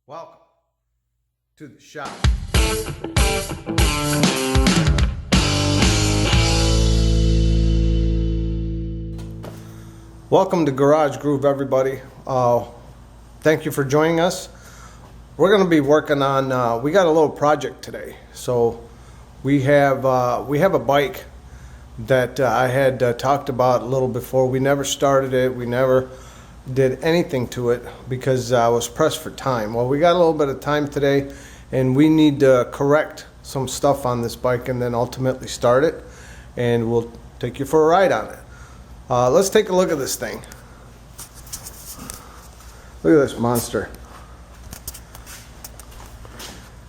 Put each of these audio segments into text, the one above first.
Welcome to the shop. Welcome to Garage Groove, everybody. Thank you for joining us. We're going to be working on, we got a little project today. So we have a bike that I had talked about a little before. We never started it. We never did anything to it because I was pressed for time. Well, we got a little bit of time today, and we need to correct some stuff on this bike and then ultimately start it, and we'll take you for a ride on it. Let's take a look at this thing. Look at this monster.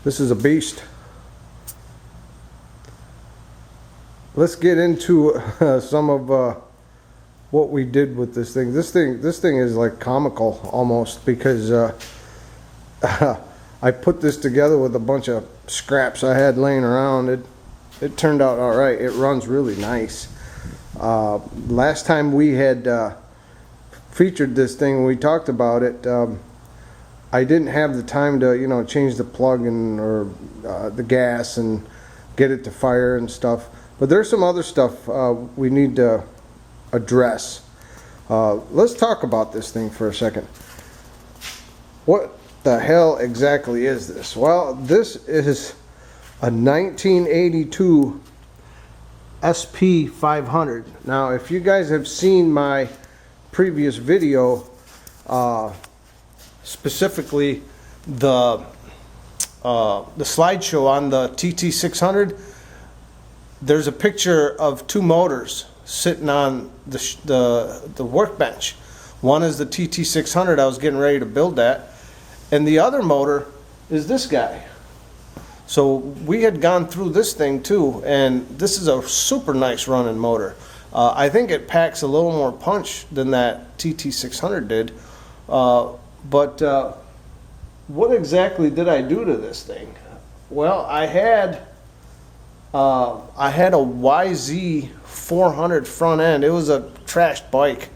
This is a beast. Let's get into some of what we did with this thing. This thing is like comical almost, because I put this together with a bunch of scraps I had laying around. It turned out all right. It runs really nice. Last time we had featured this thing, we talked about it. I didn't have the time to change the plug and or the gas and get it to fire and stuff. But there's some other stuff we need to address. Let's talk about this thing for a second. What the hell exactly is this? Well, this is a 1982 SP500. Now, if you guys have seen my previous video, specifically the slideshow on the TT600, there's a picture of two motors sitting on the workbench. One is the TT600 I was getting ready to build that, and the other motor is this guy. So we had gone through this thing too, and this is a super nice running motor. I think it packs a little more punch than that TT600 did, but what exactly did I do to this thing? Well, I had a YZ400 front end. It was a trashed bike.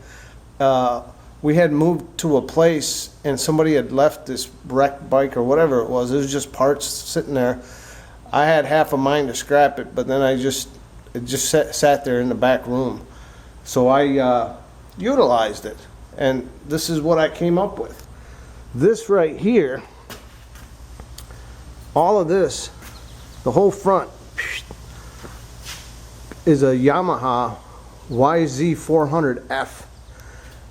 We had moved to a place and somebody had left this wrecked bike or whatever it was. It was just parts sitting there. I had half a mind to scrap it, but then it just sat there in the back room. So I utilized it, and this is what I came up with. This right here, all of this, the whole front, is a Yamaha YZ400F,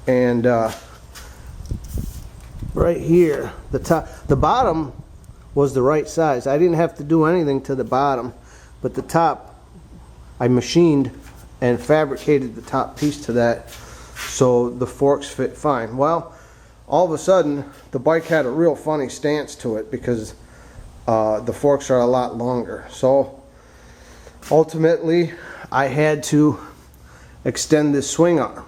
and right here, the bottom was the right size. I didn't have to do anything to the bottom, but the top I machined and fabricated the top piece to that, so the forks fit fine. Well, all of a sudden the bike had a real funny stance to it because the forks are a lot longer. So ultimately I had to extend this swing arm.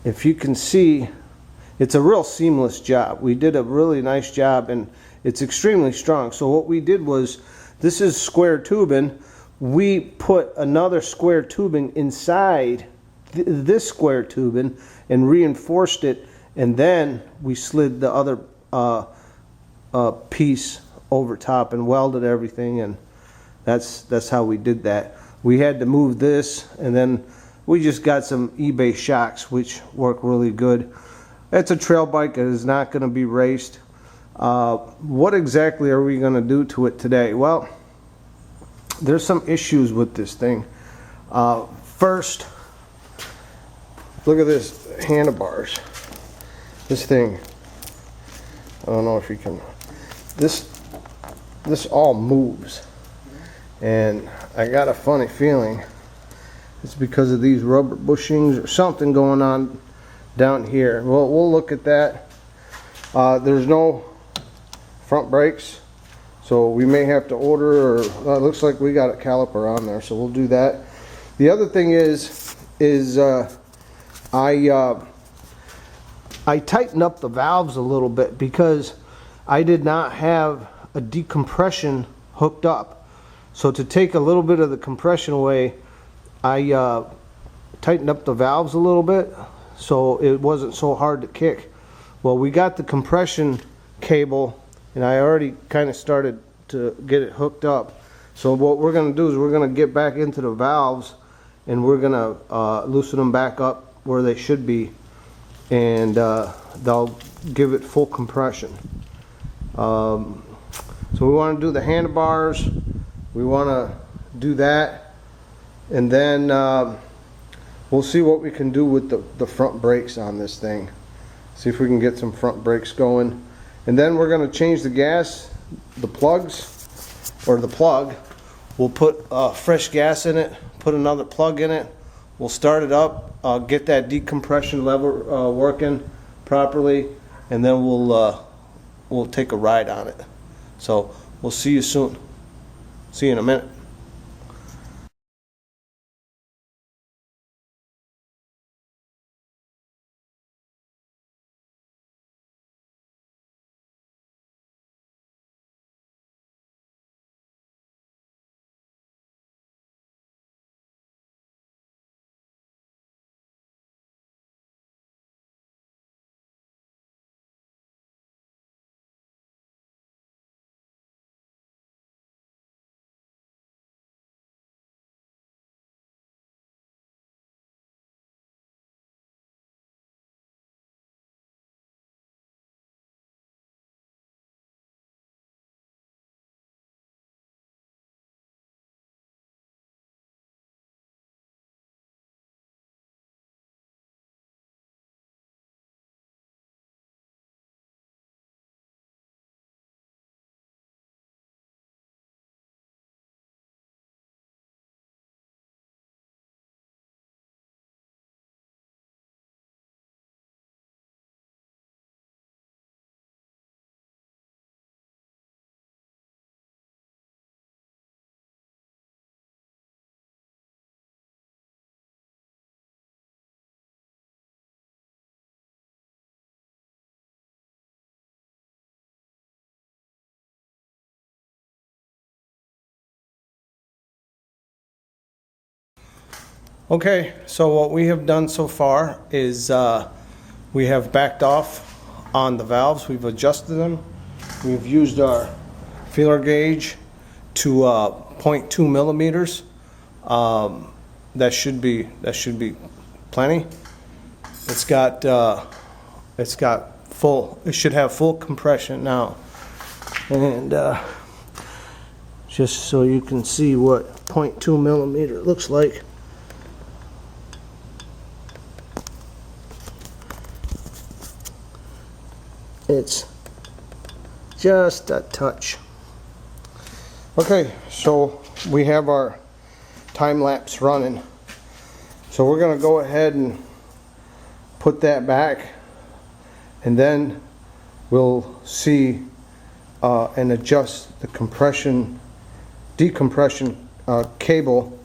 If you can see, it's a real seamless job. We did a really nice job, and it's extremely strong. So what we did was, this is square tubing. We put another square tubing inside this square tubing and reinforced it, and then we slid the other piece over top and welded everything, and that's how we did that. We had to move this, and then we just got some eBay shocks which work really good. It's a trail bike. It is not going to be raced. What exactly are we going to do to it today? Well, there's some issues with this thing. First, look at this handlebars. This thing, I don't know if you can, this all moves, and I got a funny feeling it's because of these rubber bushings or something going on down here. Well, we'll look at that. There's no front brakes, so we may have to order, or it looks like we got a caliper on there, so we'll do that. The other thing is I tightened up the valves a little bit because I did not have a decompression hooked up. So to take a little bit of the compression away, I tightened up the valves a little bit so it wasn't so hard to kick. Well, we got the compression cable and I already kind of started to get it hooked up. So what we're going to do is we're going to get back into the valves, and we're going to loosen them back up where they should be, and they'll give it full compression. So we want to do the handlebars, we want to do that, and then we'll see what we can do with the front brakes on this thing. See if we can get some front brakes going. And then we're going to change the gas, the plugs, or the plug. We'll put fresh gas in it, put another plug in it. We'll start it up, get that decompression lever working properly, and then we'll take a ride on it. So we'll see you soon. See you in a minute. Okay, so what we have done so far is we have backed off on the valves. We've adjusted them. We've used our feeler gauge to 0.2 millimeters. That should be plenty. It's got full. It should have full compression now. And just so you can see what 0.2 millimeter looks like. It's just a touch. Okay, so we have our time lapse running. So we're going to go ahead and put that back, and then we'll see and adjust the compression, decompression cable,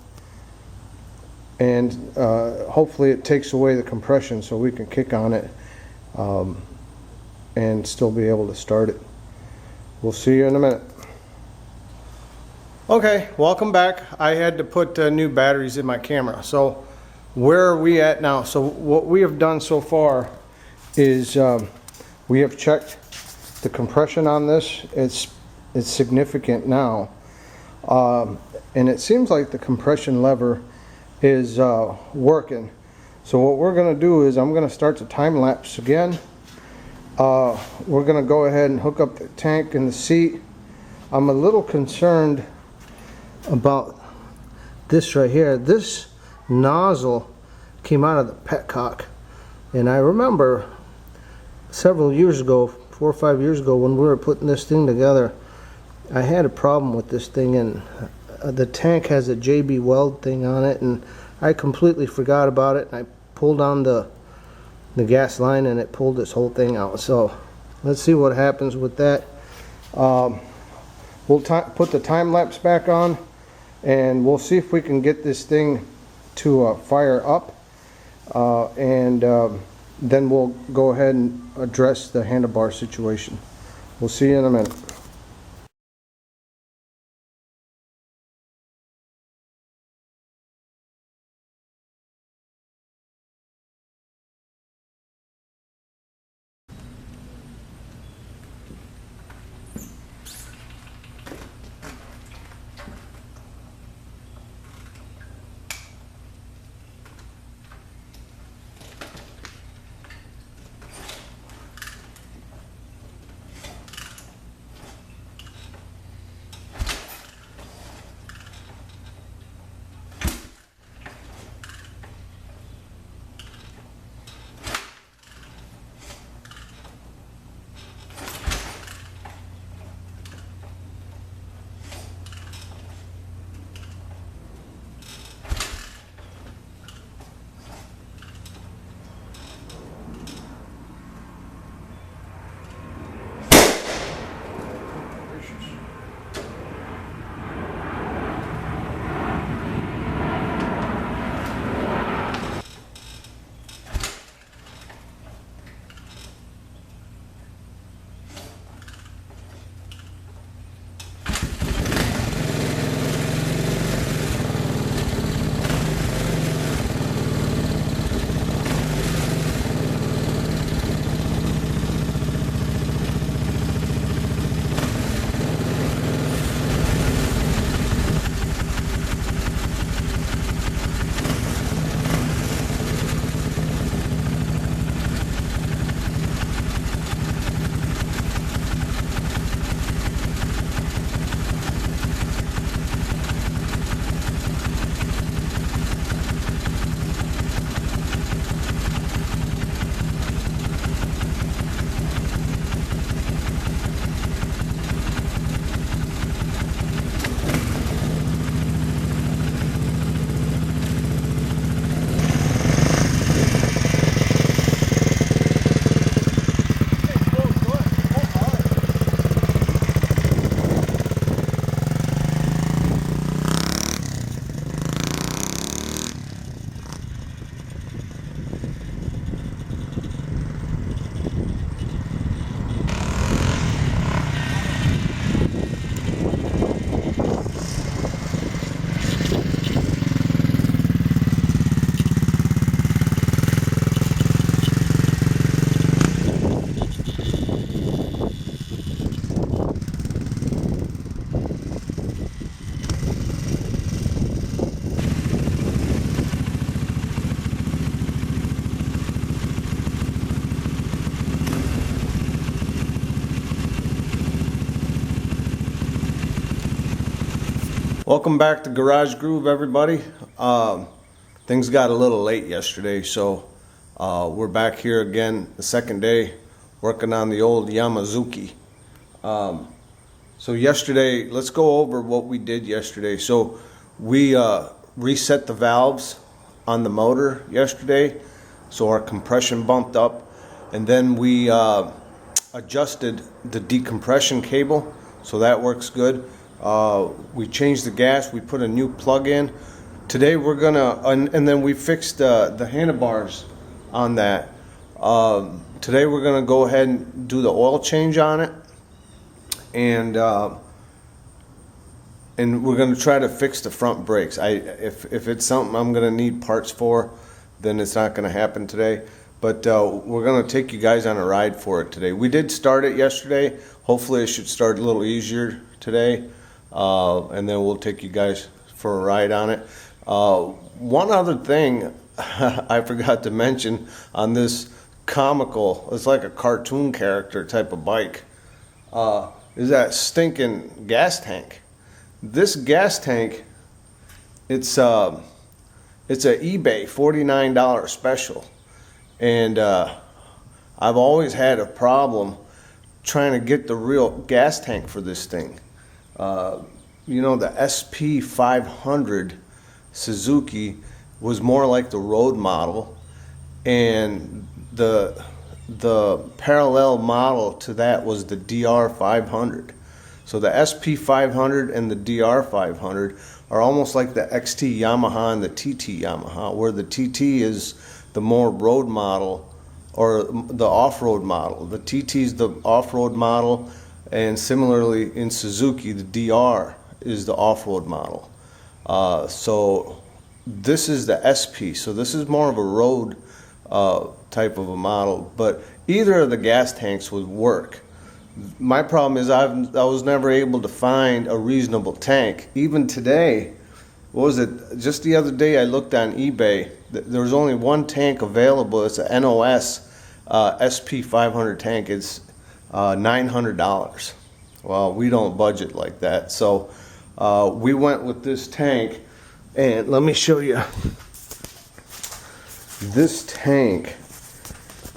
and hopefully it takes away the compression so we can kick on it. And still be able to start it. We'll see you in a minute. Okay, welcome back. I had to put new batteries in my camera. So where are we at now? So what we have done so far is we have checked the compression on this. It's significant now, and it seems like the compression lever is working. So what we're going to do is I'm going to start the time lapse again. We're going to go ahead and hook up the tank and the seat. I'm a little concerned about this right here. This nozzle came out of the petcock, and I remember several years ago, 4 or 5 years ago, when we were putting this thing together, I had a problem with this thing, and the tank has a JB Weld thing on it, and I completely forgot about it, and I pulled on the gas line and it pulled this whole thing out. So let's see what happens with that. We'll put the time lapse back on, and we'll see if we can get this thing to fire up, and then we'll go ahead and address the handlebar situation. We'll see you in a minute. Welcome back to Garage Groove, everybody. Things got a little late yesterday, so we're back here again the second day working on the old YamaZuki. So yesterday, let's go over what we did yesterday. So we reset the valves on the motor yesterday, so our compression bumped up, and then we adjusted the decompression cable, so that works good. We changed the gas, we put a new plug in. Today we're gonna, and then we fixed the handlebars on that. Today we're gonna go ahead and do the oil change on it, and we're gonna try to fix the front brakes. If it's something I'm gonna need parts for, then it's not gonna happen today. But we're gonna take you guys on a ride for it today. We did start it yesterday. Hopefully it should start a little easier today. And then we'll take you guys for a ride on it. One other thing I forgot to mention on this comical, it's like a cartoon character type of bike, is that stinking gas tank. This gas tank, it's a eBay $49 special, and I've always had a problem trying to get the real gas tank for this thing. You know, the SP500 Suzuki was more like the road model, and the parallel model to that was the DR500. So the SP500 and the DR500 are almost like the XT Yamaha and the TT Yamaha, where the TT is the more road model or the off-road model. The TT is the off-road model, and similarly in Suzuki, the DR is the off-road model. So this is the SP, so this is more of a road type of a model, but either of the gas tanks would work. My problem is I was never able to find a reasonable tank. Even today, what was it, just the other day I looked on eBay, there was only one tank available. It's a NOS SP500 tank. It's $900. Well, we don't budget like that, so we went with this tank, and let me show you. This tank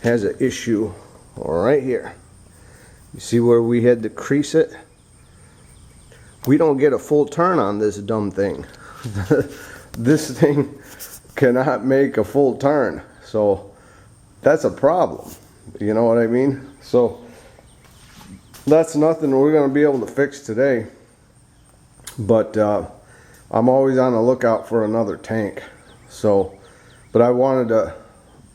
has an issue right here. You see where we had to crease it? We don't get a full turn on this dumb thing. This thing cannot make a full turn, so that's a problem. You know what I mean? So that's nothing we're going to be able to fix today, but I'm always on the lookout for another tank. So, but I wanted to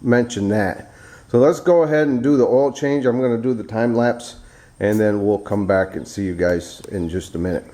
mention that. So let's go ahead and do the oil change. I'm going to do the time lapse, and then we'll come back and see you guys in just a minute.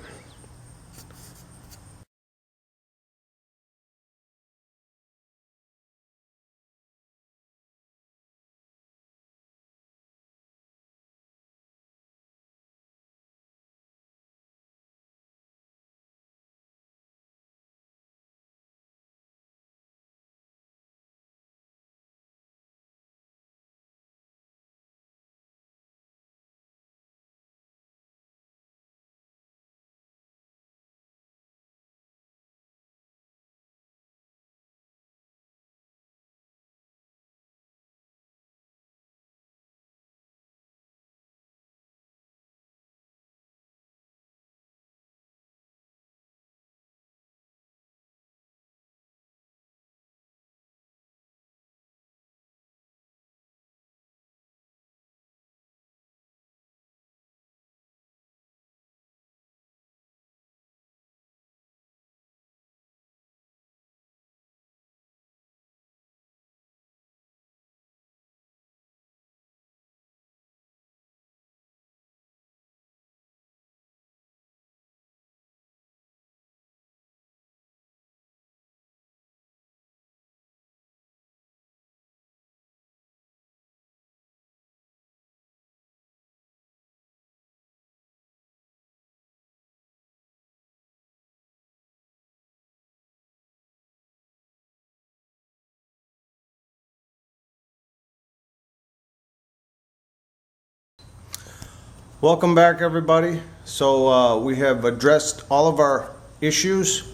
Welcome back, everybody. So we have addressed all of our issues.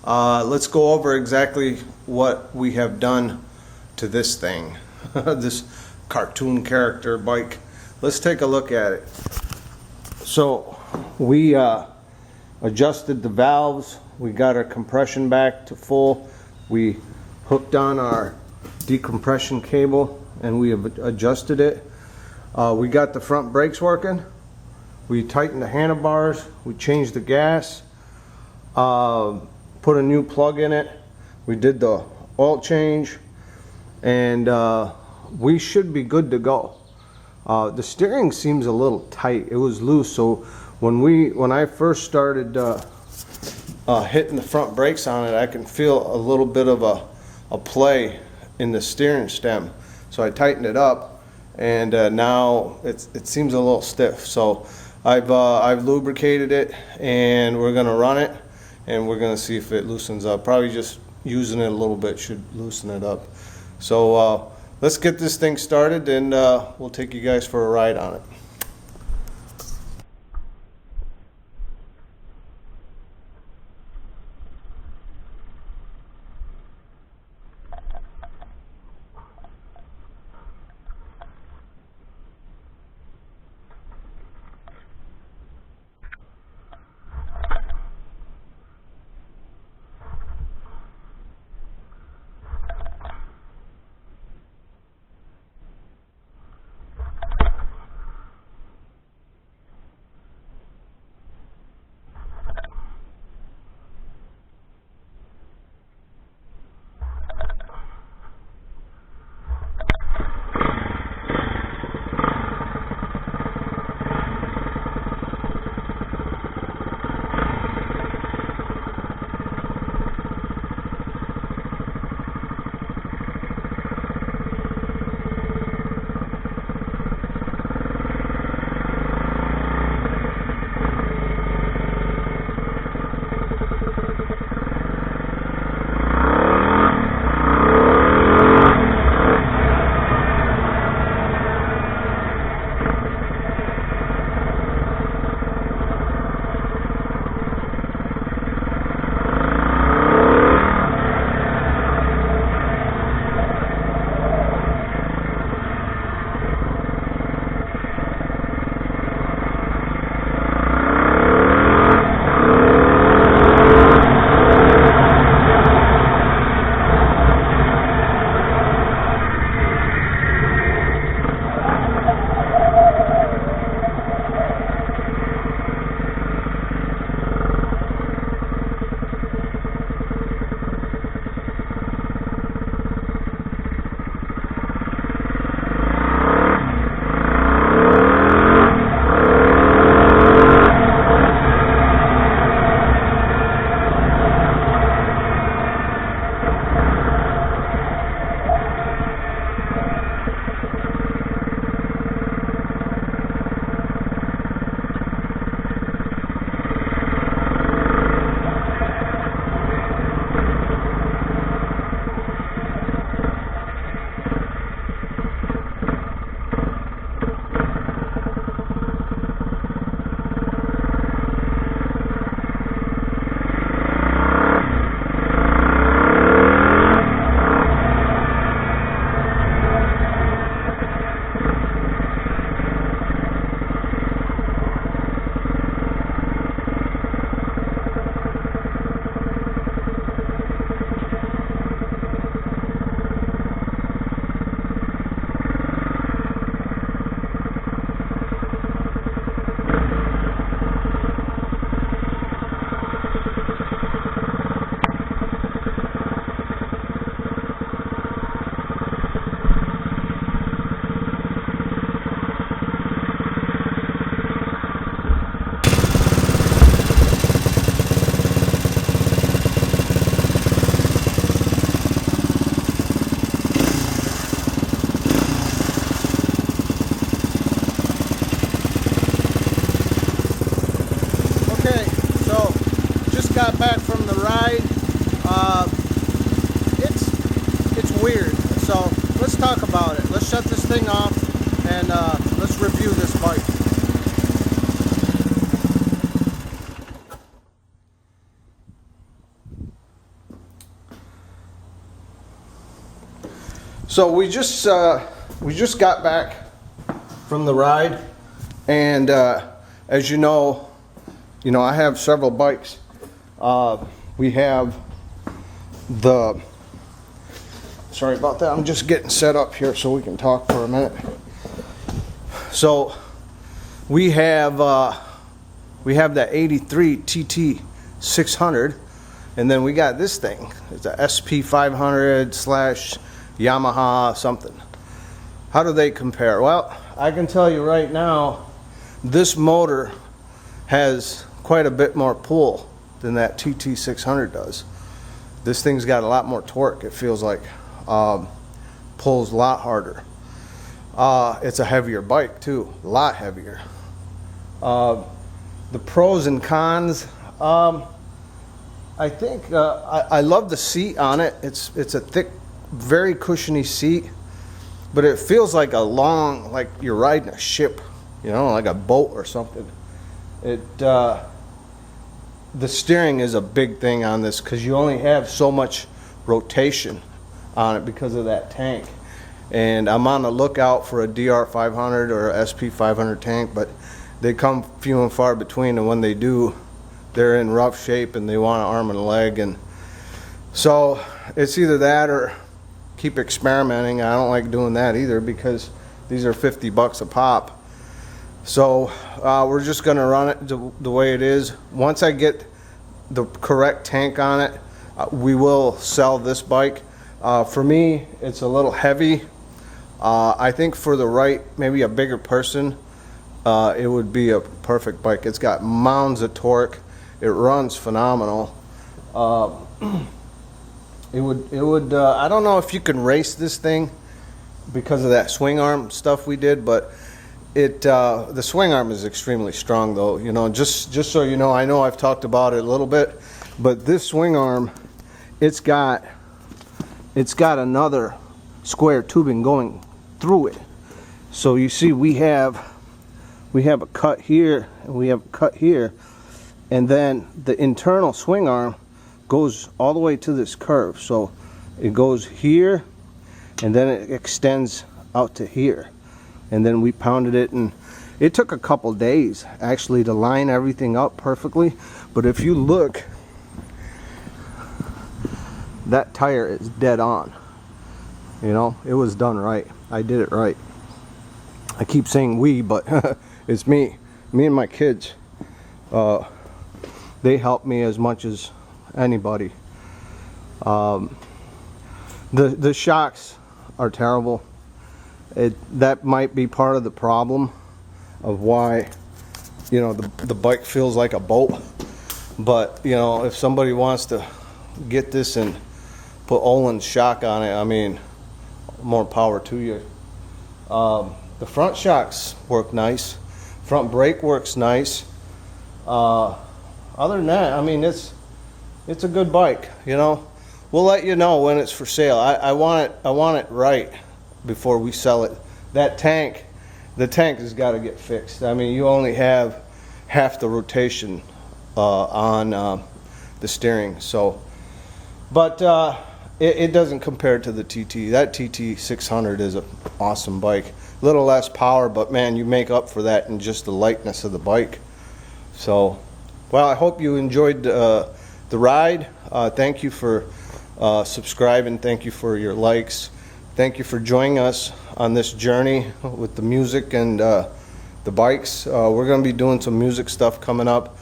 Let's go over exactly what we have done to this thing, this cartoon character bike. Let's take a look at it. So we adjusted the valves, we got our compression back to full, we hooked on our decompression cable and we have adjusted it. We got the front brakes working, we tightened the handlebars, we changed the gas, put a new plug in it, we did the oil change, and we should be good to go. The steering seems a little tight, it was loose, so when I first started hitting the front brakes on it, I can feel a little bit of a play in the steering stem. So I tightened it up, and now it seems a little stiff. So I've lubricated it, and we're gonna run it, and we're gonna see if it loosens up. Probably just using it a little bit should loosen it up. So let's get this thing started, and we'll take you guys for a ride on it. got back from the ride. It's weird. So let's talk about it. Let's shut this thing off and let's review this bike. Okay, So we just got back from the ride, and as you know, I have several bikes. We have the, sorry about that, I'm just getting set up here so we can talk for a minute. So we have that 83 TT 600, and then we got this thing. It's a SP500 / Yamaha something. How do they compare? Well, I can tell you right now, this motor has quite a bit more pull than that TT 600 does. This thing's got a lot more torque, it feels like. Pulls a lot harder. It's a heavier bike too, a lot heavier. The pros and cons, I think I love the seat on it. It's a thick, very cushiony seat, but it feels like like you're riding a ship, like a boat or something. The steering is a big thing on this because you only have so much rotation on it because of that tank. And I'm on the lookout for a DR500 or a SP500 tank, but they come few and far between, and when they do, they're in rough shape and they want an arm and a leg. And so it's either that or keep experimenting. I don't like doing that either because these are $50 a pop. So we're just gonna run it the way it is. Once I get the correct tank on it, we will sell this bike. For me, it's a little heavy. I think for the right, maybe a bigger person, it would be a perfect bike. It's got mounds of torque. It runs phenomenal. It would. I don't know if you can race this thing because of that swing arm stuff we did, but the swing arm is extremely strong, though. Just so you know, I know I've talked about it a little bit, but this swing arm, it's got another square tubing going through it. So you see, we have a cut here and we have a cut here, and then the internal swing arm goes all the way to this curve. So it goes here and then it extends out to here. And then we pounded it, and it took a couple days actually to line everything up perfectly. But if you look, that tire is dead on. It was done right. I did it right. I keep saying we, but it's me and my kids. They help me as much as anybody. The shocks are terrible. That might be part of the problem of why the bike feels like a boat. But if somebody wants to get this and put Olin's shock on it, I mean, more power to you. The front shocks work nice. Front brake works nice. Other than that, I mean, it's a good bike. We'll let you know when it's for sale. I want it right before we sell it. The tank has got to get fixed. I mean, you only have half the rotation on the steering. So, but it doesn't compare to the TT. That TT 600 is an awesome bike. A little less power, but man, you make up for that in just the lightness of the bike. So, well, I hope you enjoyed the ride. Thank you for subscribing. Thank you for your likes. Thank you for joining us on this journey with the music and the bikes. We're going to be doing some music stuff coming up.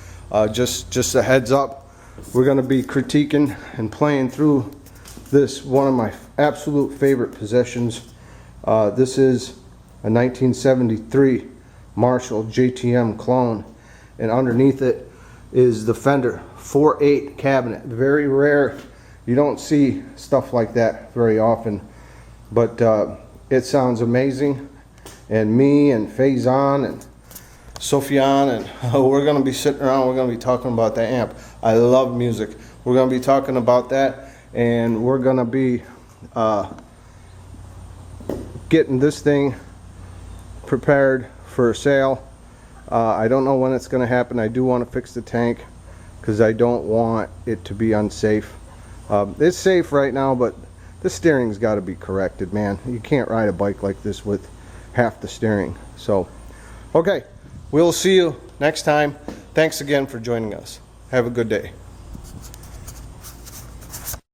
Just a heads up, we're going to be critiquing and playing through this, one of my absolute favorite possessions. This is a 1973 Marshall JTM clone, and underneath it is the Fender 4.8 cabinet. Very rare. You don't see stuff like that very often, but it sounds amazing. And me and Faison and Sofian and we're going to be sitting around, we're going to be talking about that amp. I love music. We're going to be talking about that, and we're going to be getting this thing prepared for sale. I don't know when it's going to happen. I do want to fix the tank because I don't want it to be unsafe. It's safe right now, but the steering's got to be corrected, man. You can't ride a bike like this with half the steering. So, okay, we'll see you next time. Thanks again for joining us. Have a good day.